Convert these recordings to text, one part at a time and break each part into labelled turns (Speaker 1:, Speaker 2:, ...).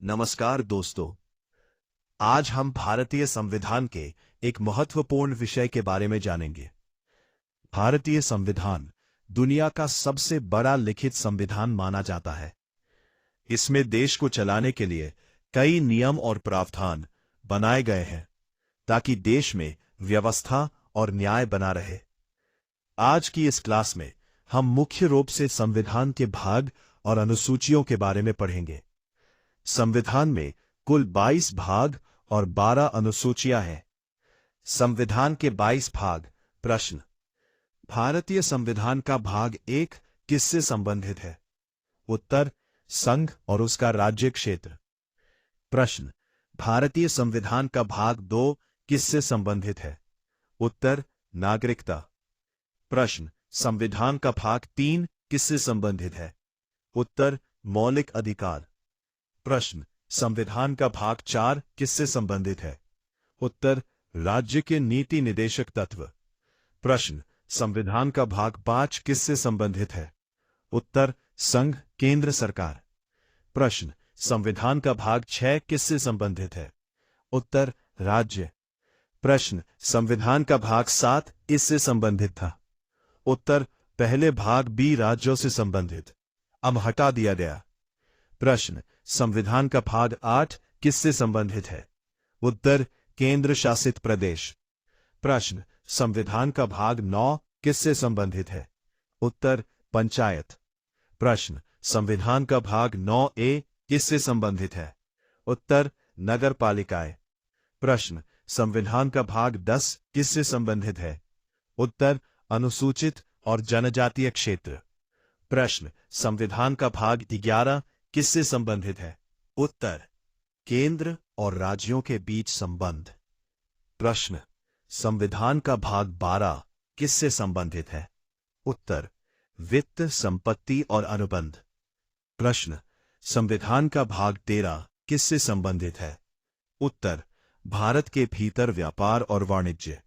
Speaker 1: नमस्कार दोस्तों। आज हम भारतीय संविधान के एक महत्वपूर्ण विषय के बारे में जानेंगे। भारतीय संविधान दुनिया का सबसे बड़ा लिखित संविधान माना जाता है। इसमें देश को चलाने के लिए कई नियम और प्रावधान बनाए गए हैं ताकि देश में व्यवस्था और न्याय बना रहे। आज की इस क्लास में हम मुख्य रूप से संविधान के भाग और अनुसूचियों के बारे में पढ़ेंगे। संविधान में कुल 22 भाग और 12 अनुसूचियां हैं। संविधान के 22 भाग। प्रश्न: भारतीय संविधान का भाग 1 किससे संबंधित है? उत्तर: संघ और उसका राज्य क्षेत्र। प्रश्न: भारतीय संविधान का भाग 2 किससे संबंधित है? उत्तर: नागरिकता। प्रश्न: संविधान का भाग 3 किससे संबंधित है? उत्तर: मौलिक अधिकार। प्रश्न: संविधान का भाग 4 किससे संबंधित है? उत्तर: राज्य के नीति निदेशक तत्व। प्रश्न: संविधान का भाग 5 किससे संबंधित है? उत्तर: संघ, केंद्र सरकार। प्रश्न: संविधान का भाग 6 किससे संबंधित है? उत्तर: राज्य। प्रश्न: संविधान का भाग 7 इससे संबंधित था? उत्तर: पहले भाग बी राज्यों से संबंधित, अब हटा दिया गया। प्रश्न: संविधान का भाग 8 किससे संबंधित है? उत्तर: केंद्र शासित प्रदेश। प्रश्न: संविधान का भाग 9 किससे संबंधित है? उत्तर: पंचायत। प्रश्न: संविधान का भाग 9A किससे संबंधित है? उत्तर: नगर पालिकाएं। प्रश्न: संविधान का भाग 10 किससे संबंधित है? उत्तर: अनुसूचित और जनजातीय क्षेत्र। प्रश्न: संविधान का भाग 11 किससे संबंधित है? उत्तर: केंद्र और राज्यों के बीच संबंध। प्रश्न: संविधान का भाग 12 किससे संबंधित है? उत्तर: वित्त, संपत्ति और अनुबंध। प्रश्न: संविधान का भाग 13 किससे संबंधित है? उत्तर: भारत के भीतर व्यापार और वाणिज्य।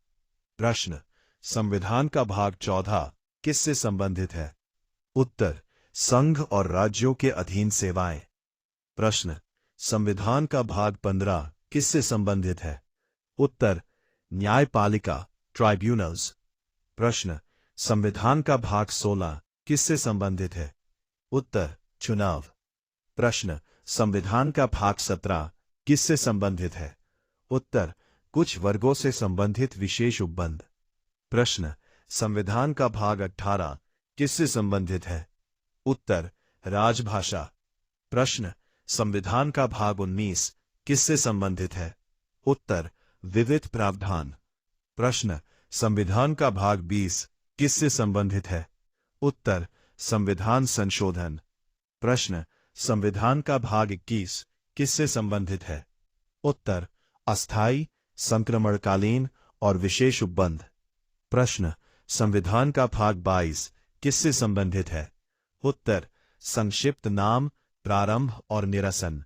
Speaker 1: प्रश्न: संविधान का भाग 14 किससे संबंधित है? उत्तर: संघ और राज्यों के अधीन सेवाएं। प्रश्न: संविधान का भाग 15 किससे संबंधित है? उत्तर: न्यायपालिका, ट्राइब्यूनल्स। प्रश्न: संविधान का भाग 16 किससे संबंधित है? उत्तर: चुनाव। प्रश्न: संविधान का भाग 17 किससे संबंधित है? उत्तर: कुछ वर्गों से संबंधित विशेष उपबंध। प्रश्न: संविधान का भाग 18 किससे संबंधित है? उत्तर: राजभाषा। प्रश्न: संविधान का भाग 19 किससे संबंधित है? उत्तर: विविध प्रावधान। प्रश्न: संविधान का भाग 20 किससे संबंधित है? उत्तर: संविधान संशोधन। प्रश्न: संविधान का भाग 21 किससे संबंधित है? उत्तर: अस्थायी, संक्रमणकालीन और विशेष उपबंध। प्रश्न: संविधान का भाग 22 किससे संबंधित है? उत्तर: संक्षिप्त नाम, प्रारंभ और निरसन।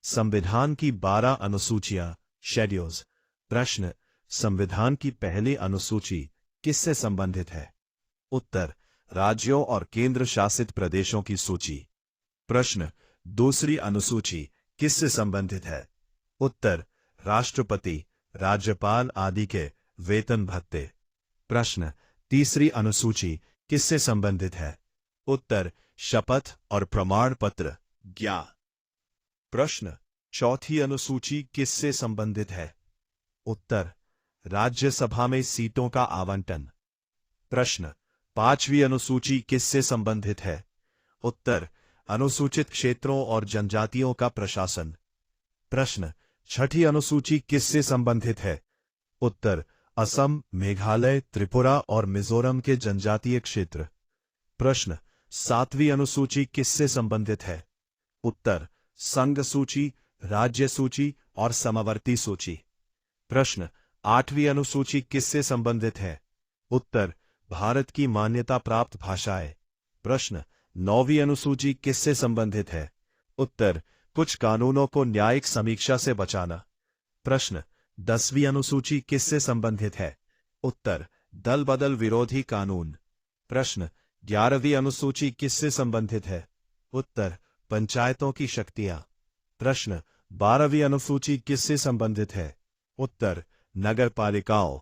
Speaker 1: संविधान की 12 अनुसूचियां, शेड्यूल्स। प्रश्न: संविधान की पहली अनुसूची किससे संबंधित है? उत्तर: राज्यों और केंद्र शासित प्रदेशों की सूची। प्रश्न: दूसरी अनुसूची किससे संबंधित है? उत्तर: राष्ट्रपति, राज्यपाल आदि के वेतन भत्ते। प्रश्न: तीसरी अनुसूची किससे संबंधित है? उत्तर: शपथ और प्रमाण पत्र, ज्ञा। प्रश्न: चौथी अनुसूची किससे संबंधित है? उत्तर: राज्यसभा में सीटों का आवंटन। प्रश्न: पांचवी अनुसूची किससे संबंधित है? उत्तर: अनुसूचित क्षेत्रों और जनजातियों का प्रशासन। प्रश्न: छठी अनुसूची किससे संबंधित है? उत्तर: असम, मेघालय, त्रिपुरा और मिजोरम के जनजातीय क्षेत्र। प्रश्न: सातवीं अनुसूची किससे संबंधित है? उत्तर: संघ सूची, राज्य सूची और समवर्ती सूची। प्रश्न: आठवीं अनुसूची किससे संबंधित है? उत्तर: भारत की मान्यता प्राप्त भाषाएं। प्रश्न: नौवीं अनुसूची किससे संबंधित है? उत्तर: कुछ कानूनों को न्यायिक समीक्षा से बचाना। प्रश्न: 10वीं अनुसूची किससे संबंधित है? उत्तर: दल बदल विरोधी कानून। प्रश्न: 11वीं अनुसूची किससे संबंधित है? उत्तर: पंचायतों की शक्तियां। प्रश्न 12वीं अनुसूची किससे संबंधित है? उत्तर नगर पालिकाओं